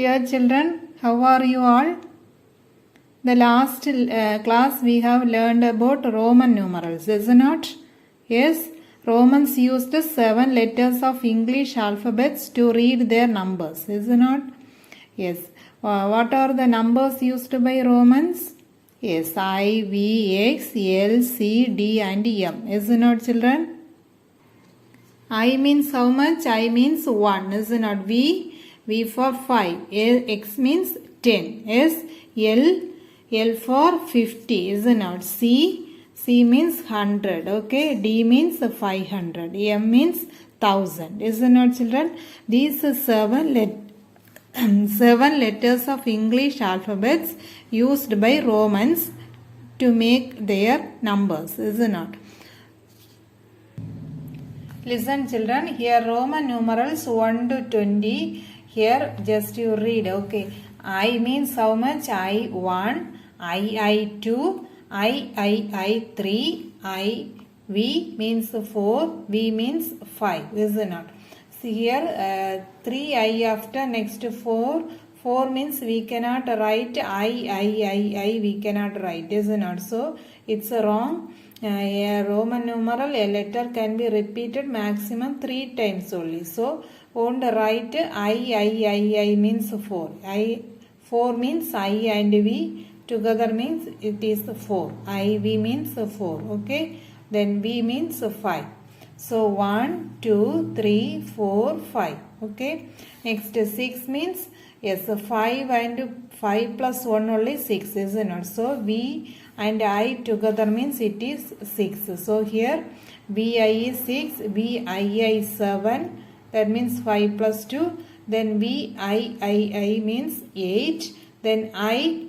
Dear children, how are you all? The last class we have learned about Roman numerals, is it not? Yes, Romans used 7 letters of English alphabets to read their numbers, is it not? Yes. What are the numbers used by Romans? Yes, I, V, X, L, C, D and M, is it not children? I means how much? I means 1, is it not? V for 5, X means 10, S, L for 50, is it not? C means 100, okay? D means 500, M means 1000, is it not children? These 7 letters of English alphabets used by Romans to make their numbers, is it not? Listen children, here Roman numerals 1 to 20. Here just you read, okay. I means how much? I 1, I 2, I 3, V means 4, V means 5, is it not? See here 3 I after next 4 means we cannot write I we cannot write, is it not? So it's wrong. A Roman numeral, a letter can be repeated maximum 3 times only. So won't write I means 4. 4 means I and V together means it is 4. V means 4. Okay. Then V means 5. So 1, 2, 3, 4, 5. Okay. Next 6 means yes 5 and 5 plus 1 only 6, isn't it? So V and I together means it is 6. So here VI is 6, VII 7. That means 5 plus 2. Then VII means 8. Then I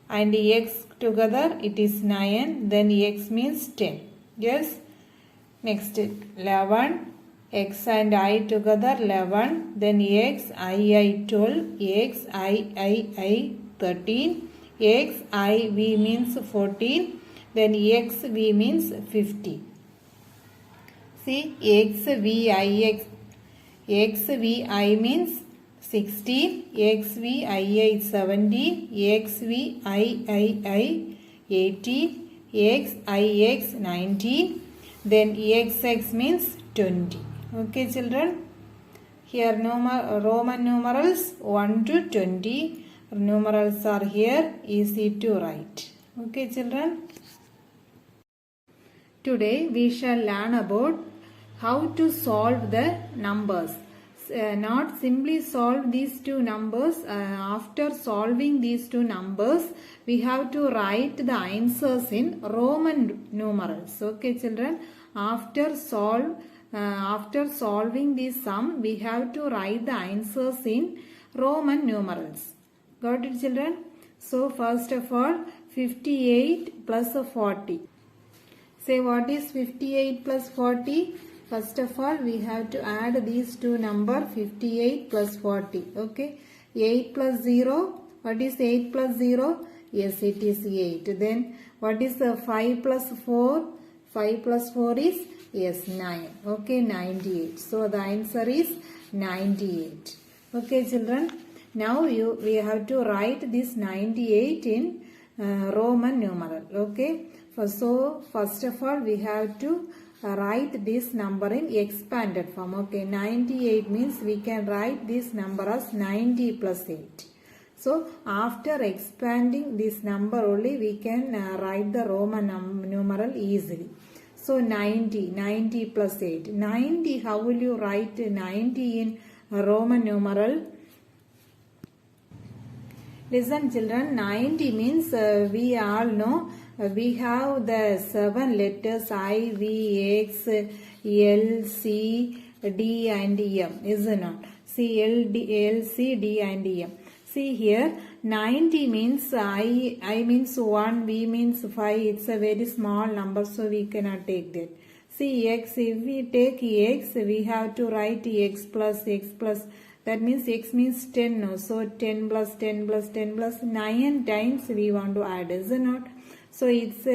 and X together it is 9. Then X means 10. Yes. Next 11. X and I together 11. Then X, I 12. X, I 13. X, I, V means 14. Then X, V means 50. See, X, V, I means 16. X, V, I 17. X, V, I 18. X, I 19. Then XX means 20. Okay children. Here Roman numerals 1 to 20. Numerals are here, easy to write. Okay children. Today we shall learn about how to solve the numbers. Not simply solve these two numbers. After solving these two numbers, we have to write the answers in Roman numerals. Okay children. After solving this sum, we have to write the answers in Roman numerals. Got it children? So first of all 58 plus 40. Say what is 58 plus 40? First of all we have to add these two numbers 58 plus 40. Okay. 8 plus 0. What is 8 plus 0? Yes, it is 8. Then what is 5 plus 4? 5 plus 4 is yes 9. Okay, 98. So the answer is 98. Okay children. Now we have to write this 98 in Roman numeral. Okay. So first of all we have to write this number in expanded form. Okay. 98 means we can write this number as 90 plus 8. So after expanding this number only we can write the Roman numeral easily. So 90 plus 8. 90, how will you write 90 in Roman numeral? Listen children, 90 means we all know we have the 7 letters I, V, X, L, C, D and M, isn't it? C, L, C, D and M. See here 90 means I means 1, V means 5. It's a very small number, so we cannot take that. See X, if we take X, we have to write X plus. That means X means 10 now. So 10 plus 10 plus 10 plus 9 times we want to add, is it not? So it's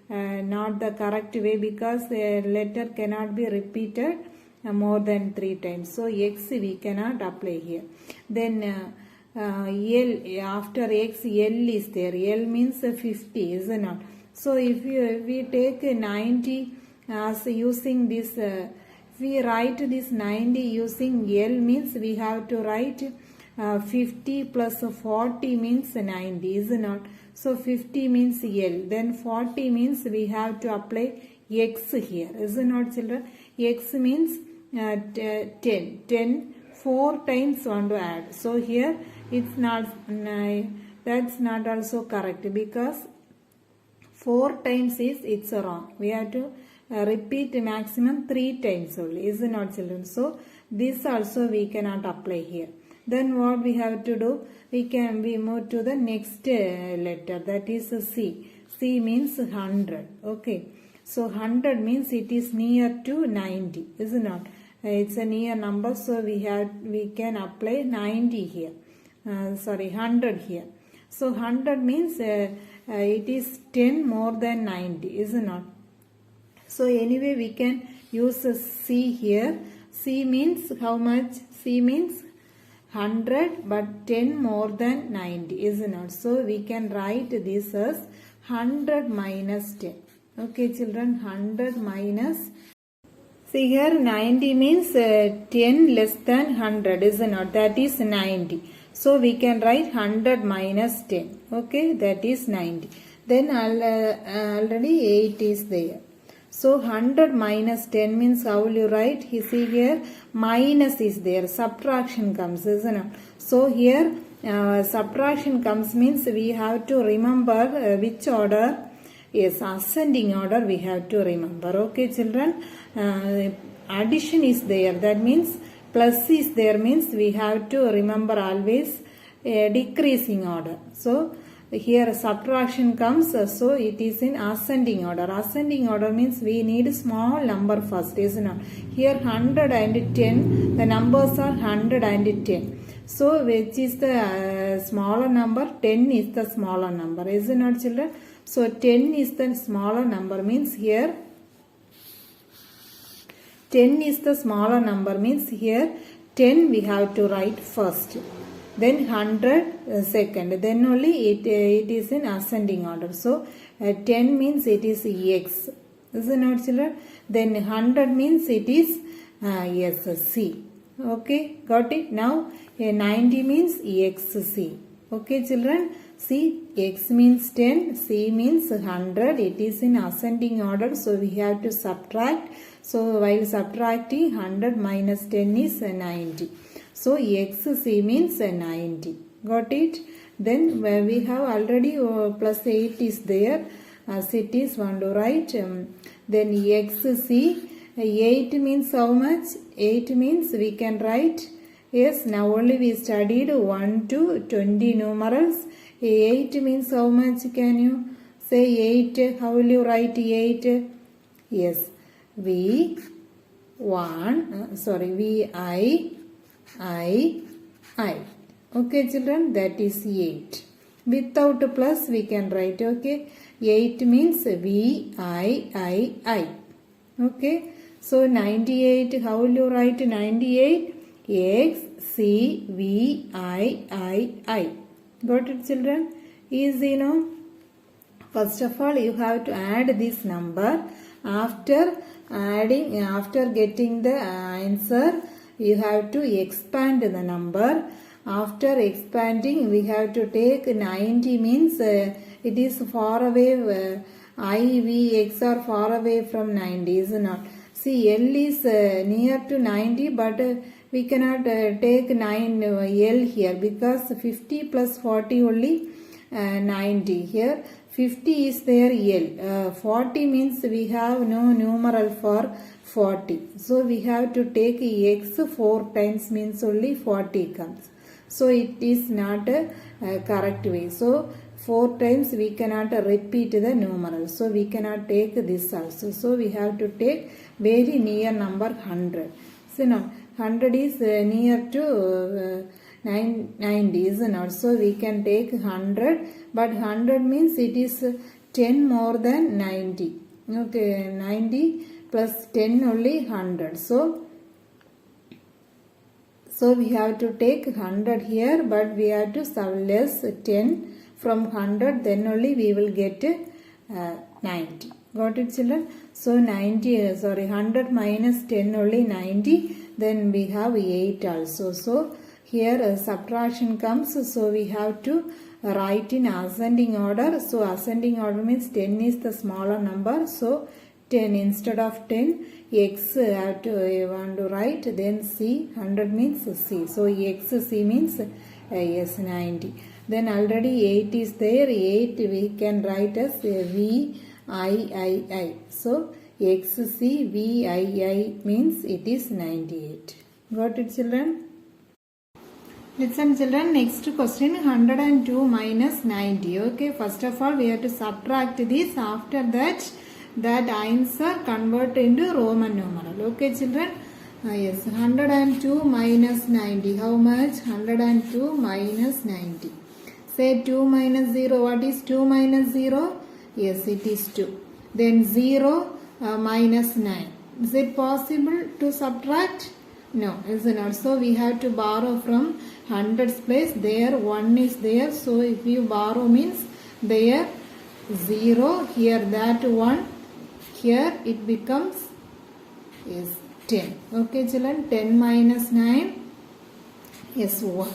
not the correct way because a letter cannot be repeated more than 3 times. So x we cannot apply here. Then L, after x L is there. L means 50, is it not? So if we take 90 as using this, if we write this 90 using L means we have to write 50 plus 40 means 90, is it not? So 50 means L, then 40 means we have to apply x here, is it not, children? X means 10 4 times want to add. So here it's not, that's not also correct, because 4 times is it's wrong. We have to repeat maximum 3 times only, is it not, children? So this also we cannot apply here. Then what we have to do? We move to the next letter, that is C. C means 100. Okay. So 100 means it is near to 90, is it not? It's a near number, so we can apply 90 here. 100 here. So 100 means it is 10 more than 90, is it not? So anyway we can use C here. C means how much? C means 100 but 10 more than 90, is it not? So we can write this as 100 minus 10. Okay, children, 100 minus. See here 90 means 10 less than 100, is it not? That is 90. So we can write 100 minus 10. Okay, that is 90. Then already 8 is there. So 100 minus 10 means how will you write? You see here minus is there. Subtraction comes, isn't it? So here subtraction comes means we have to remember which order. Yes, ascending order we have to remember. Okay, children. Addition is there. That means plus is there means we have to remember always decreasing order. So here subtraction comes, so it is in ascending order. Ascending order means we need small number first, isn't it? Here 110, the numbers are 110. So which is the smaller number? 10 is the smaller number, isn't it, children? So 10 is the smaller number means here 10 is the smaller number means here 10 we have to write first. Then 100 second, then only it is in ascending order. So 10 means it is x, is it not, children? Then 100 means it is yes, C. Okay, got it? Now 90 means xc. Okay, children, see, x means 10, C means 100. It is in ascending order, so we have to subtract. So while subtracting, 100 minus 10 is 90. So xc means 90. Got it? Then we have already plus 8 is there. As it is, want to write. Then xc, 8 means how much? 8 means we can write. Yes, now only we studied 1 to 20 numerals. 8 means how much? Can you say 8? How will you write 8? Yes, V I. Okay, children, that is 8. Without plus we can write. Okay, 8 means VII. Okay, so 98. How will you write 98? XCVIII. Got it, children? Easy, no? First of all, you have to add this number. After getting the answer, you have to expand the number. After expanding, we have to take 90 means it is far away. I, V, X are far away from 90, is not? See, L is near to 90, but we cannot take 9 L here because 50 plus 40 only 90. Here 50 is there L. 40 means we have no numeral for 40. So we have to take X 4 times means only 40 comes. So it is not a correct way. So 4 times we cannot repeat the numeral. So we cannot take this also. So we have to take very near number 100. So now 100 is near to 90, is not? So we can take 100, but 100 means it is 10 more than 90. Okay, 90 plus 10 only 100. So So we have to take 100 here, but we have to less 10 from 100, then only we will get 90. Got it, children? So 100 minus 10 only 90, then we have 8 also. So here subtraction comes, so we have to write in ascending order. So ascending order means 10 is the smaller number, so 10 instead of 10 x have to want to write, then c, 100 means c, so x c means yes 90. Then already 8 is there, 8 we can write as v I I. So x c v I means it is 98. Got it, children? Listen, children, next question, 102 minus 90. Okay, first of all we have to subtract this. After that answer convert into Roman numeral. Okay, children? Yes, 102 minus 90. How much? 102 minus 90. Say 2 minus 0. What is 2 minus 0? Yes, it is 2. Then 0 minus 9. Is it possible to subtract? No, is it not? So we have to borrow from hundreds place. There 1 is there. So if you borrow means there 0. Here that 1. Here it becomes is 10. Okay, children? 10 minus 9 is 1.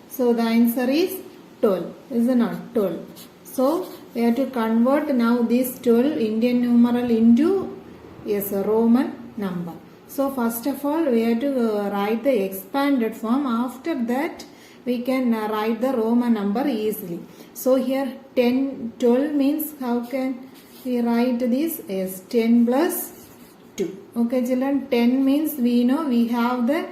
So the answer is 12. Is it not? 12. So we have to convert now this 12 Indian numeral into yes a Roman number. So first of all we have to write the expanded form. After that we can write the Roman number easily. So here 12 means how can we write this as 10 plus 2. Okay, children? 10 means we know we have the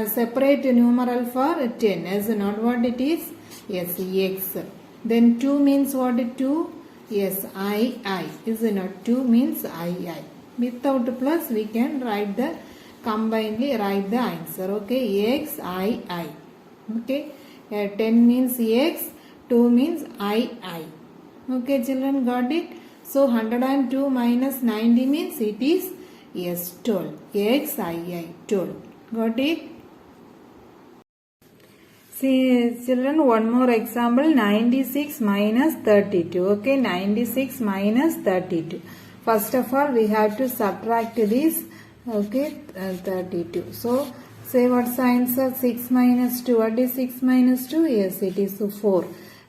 separate numeral for 10. As not what it is? Yes, x. Then 2 means what? 2? Yes, I. Is not 2 means I. Without plus we can write the combinedly write the answer. Okay, x I. Okay, 10 means x, 2 means I. Okay, children, got it? So 102 minus 90 means it is yes 12. X I 12. Got it? See, children, one more example, 96 minus 32. Okay, 96 minus 32. First of all we have to subtract this. Okay, 32. So say what's the answer? 6 minus 2. What is 6 minus 2? Yes, it is 4.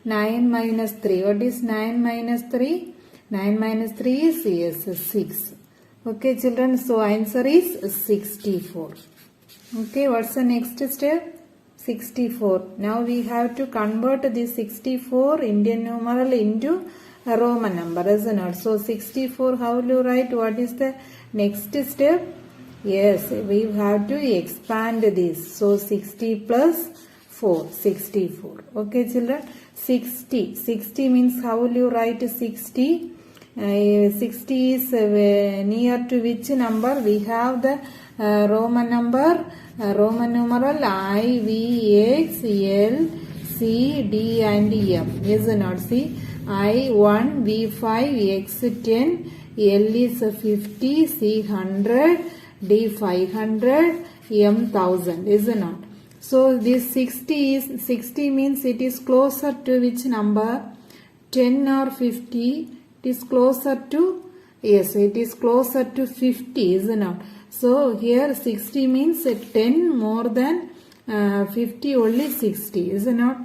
9 minus 3. What is 9 minus 3? 9 minus 3 is yes 6. Okay, children, so answer is 64. Okay, what's the next step? 64. Now we have to convert this 64 Indian numeral into a Roman number, isn't it? So 64, how will you write? What is the next step? Yes, we have to expand this. So 60 plus 4, 64. Okay, children? 60 means how will you write 60? 60 is near to which number? We have the Roman number, Roman numeral I, V, X, L, C, D and M. Is not? See, I1, V5, X10, L is 50, C 100, D 500, M 1000. Is not? So this 60 means it is closer to which number? 10 or 50? It is closer to, yes, it is closer to 50, isn't it? So here 60 means 10 more than 50 only 60, isn't it?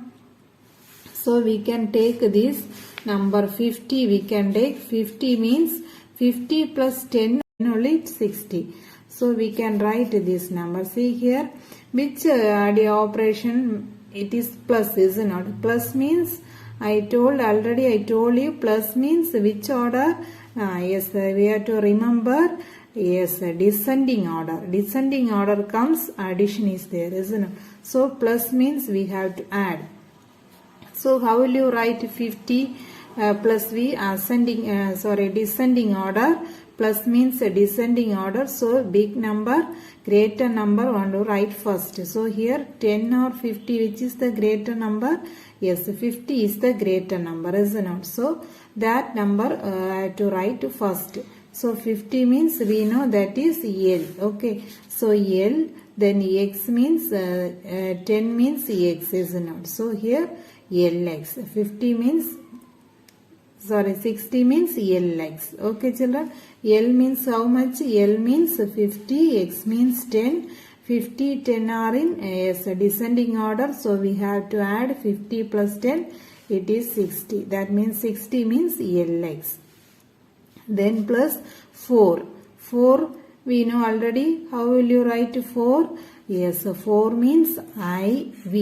So we can take this number 50, we can take 50 means 50 plus 10 only 60. So we can write this number. See here, which operation it is plus, isn't it? Plus means I told you plus means which order? Yes, we have to remember. Yes, descending order. Descending order comes, addition is there, isn't it? So plus means we have to add. So how will you write 50 plus V descending order? Plus means descending order. So big number, greater number want to write first. So here 10 or 50, which is the greater number? Yes, 50 is the greater number, isn't it? So that number I have to write first. So 50 means we know that is L. Okay. So L, then X means 10 means X, is not. So here LX. 50 means, sorry, 60 means LX. Okay children. L means how much? L means 50, X means 10. 50, 10 are in descending order. So we have to add 50 plus 10. It is 60. That means 60 means LX. Then plus 4. 4 we know already. How will you write 4? Yes, 4 means IV.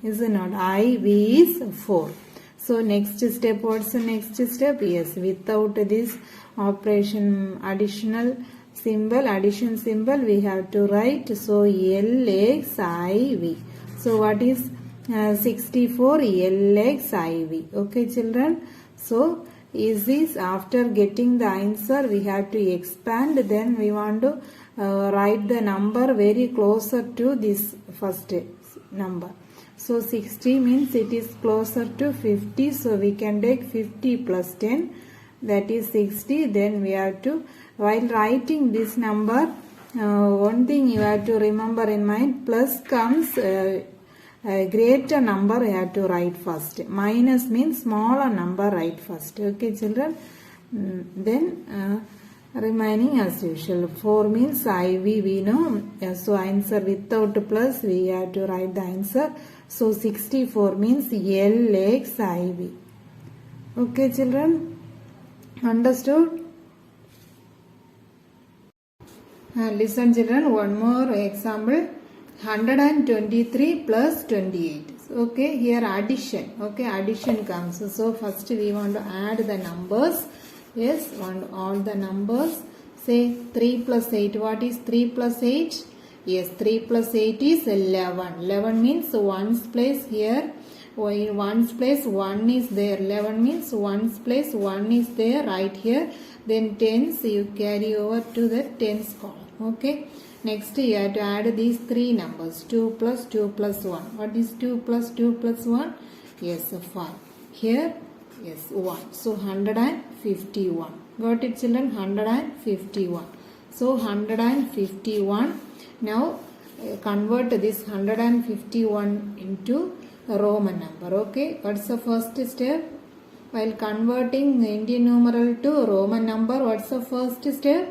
Is it not? IV is 4. So next step, what's the next step? Yes, without this operation additional symbol, addition symbol, we have to write. So LXIV. So what is 64? LXIV. Okay children. So is this, after getting the answer, we have to expand. Then we want to write the number very closer to this first number. So 60 means it is closer to 50. So we can take 50 plus 10. That is 60. Then we have to, while writing this number, one thing you have to remember in mind, plus comes a greater number you have to write first. Minus means smaller number write first. Okay children. Then remaining as usual. 4 means IV we know. So answer without plus we have to write the answer. So 64 means LXIV. Okay children. Understood? Listen children, one more example. 123 plus 28. Okay, here addition. Okay, addition comes. So first we want to add the numbers. Yes, want all the numbers. Say 3 plus 8. What is 3 plus 8? Yes, 3 plus 8 is 11. 11 means ones place here. In ones place 1 is there. 11 means ones place 1 is there right here. Then tens you carry over to the tens column. Okay. Next you have to add these three numbers. 2 plus 2 plus 1. What is 2 plus 2 plus 1? Yes, 5. Here, yes, 1. So 151. Got it children? 151. So 151. Now convert this 151 into a Roman number. Okay. What's the first step? While converting Indian numeral to Roman number, what's the first step?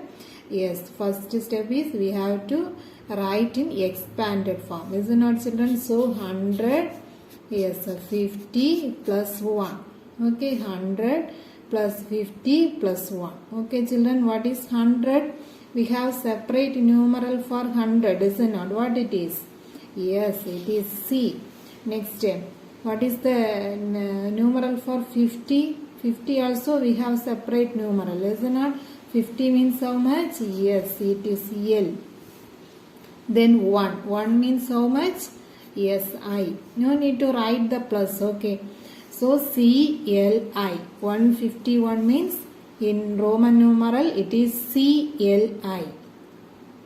Yes, first step is we have to write in expanded form. Is it not children? So 100, yes, 50 plus 1. Okay, 100 plus 50 plus 1. Okay children, what is 100? We have separate numeral for 100. Is it not? What it is? Yes, it is C. Next step. What is the numeral for 50? 50 also we have separate numeral. Is it not? 50 means how much? Yes, it is L. Then 1. 1 means how much? Yes, I. No need to write the plus. Okay. So CLI. 151 means in Roman numeral it is CLI.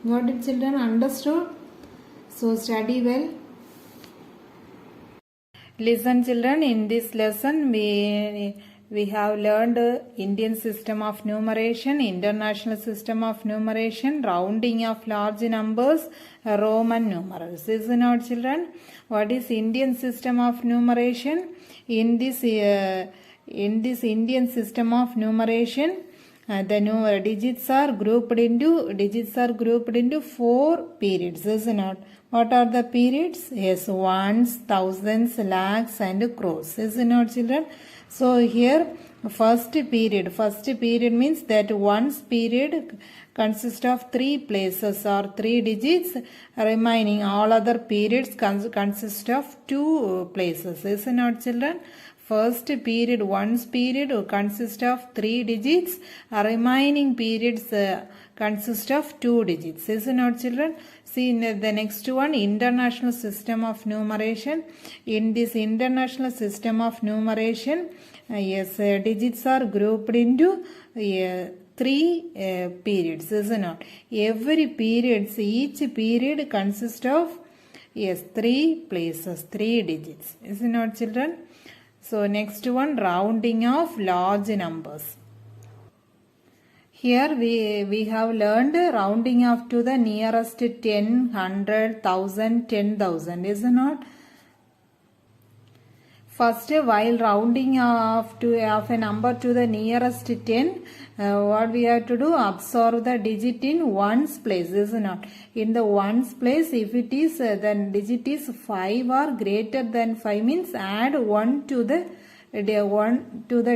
Got it children? Understood? So study well. Listen children, in this lesson we have learned Indian system of numeration, international system of numeration, rounding of large numbers, Roman numerals. Is it not children? What is Indian system of numeration? In this Indian system of numeration, the digits are grouped into 4 periods. Is it not? What are the periods? Yes, ones, thousands, lakhs and crores. Is it not children? So here first period means that one's period consists of 3 places or 3 digits. Remaining all other periods consist of 2 places. Is it not children? First period, one's period consists of 3 digits. Remaining periods consist of 2 digits. Is it not children? See in the next one, international system of numeration. In this international system of numeration, yes, digits are grouped into 3 periods. Is it not? Every periods, each period consists of, yes, 3 places, 3 digits. Is it not children? So next one, rounding of large numbers. Here we have learned rounding off to the nearest 10, 100, 1000, 10,000, is it not? First, while rounding off a number to the nearest 10, what we have to do? Absorb the digit in ones place, is it not? In the ones place, if it is then digit is 5 or greater than 5 means add 1 to the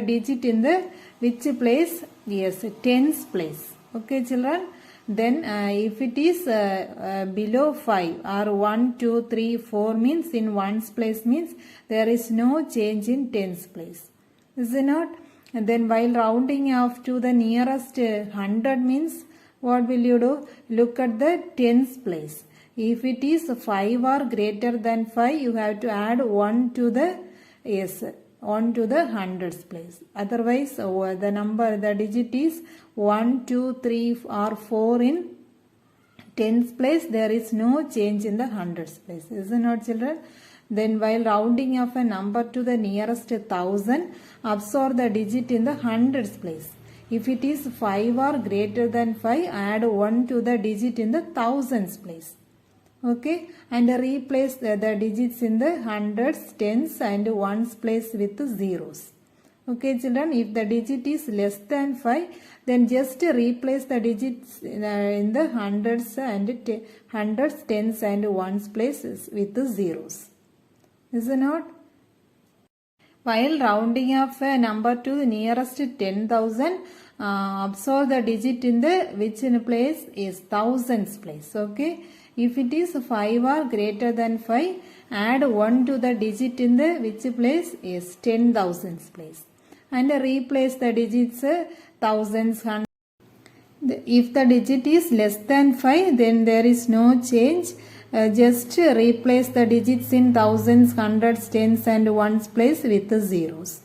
digit in the which place? Yes, tens place. Okay, children. Then if it is below 5 or 1, 2, 3, 4 means in ones place means there is no change in tens place. Is it not? And then while rounding off to the nearest 100 means what will you do? Look at the tens place. If it is 5 or greater than 5, you have to add 1 to the on to the hundreds place. Otherwise, the digit is 1, 2, 3 or 4 in tens place. There is no change in the hundreds place. Is it not, children? Then while rounding off a number to the nearest 1000, absorb the digit in the hundreds place. If it is 5 or greater than 5, add 1 to the digit in the thousands place. Okay, and replace the digits in the hundreds, tens and ones place with zeros. Okay, children, if the digit is less than 5, then just replace the digits in the hundreds and hundreds, tens and ones places with zeros. Is it not? While rounding off a number to the nearest 10,000, absorb the digit in the which place is thousands place. Okay. If it is 5 or greater than 5, add 1 to the digit in the which place is 10,000s place. And replace the digits thousands, hundreds. If the digit is less than 5, then there is no change. Just replace the digits in thousands, hundreds, tens and ones place with the zeros.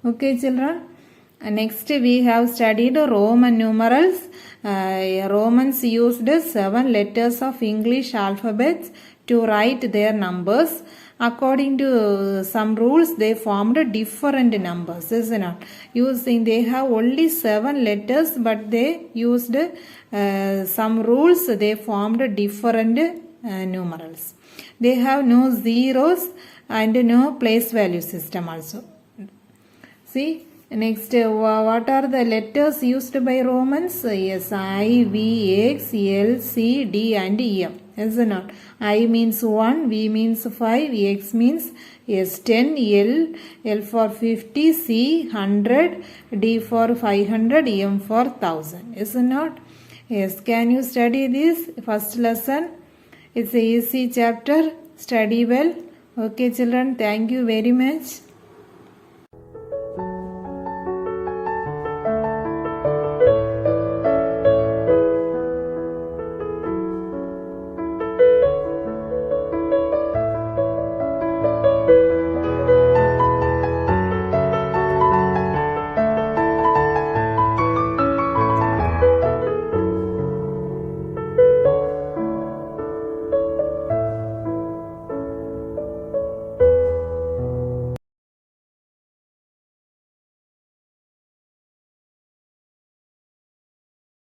Okay, children. Next we have studied Roman numerals. Romans used 7 letters of English alphabets to write their numbers. According to some rules, they formed different numbers, isn't it? They have only 7 letters, but they used some rules. They formed different numerals. They have no zeros and no place value system also. See. Next, what are the letters used by Romans? Yes, I, V, X, L, C, D and M. Is it not? I means 1, V means 5, X means 10, L for 50, C 100, D for 500, M for 1000. Is it not? Yes, can you study this first lesson? It's a easy chapter. Study well. Okay, children, thank you very much.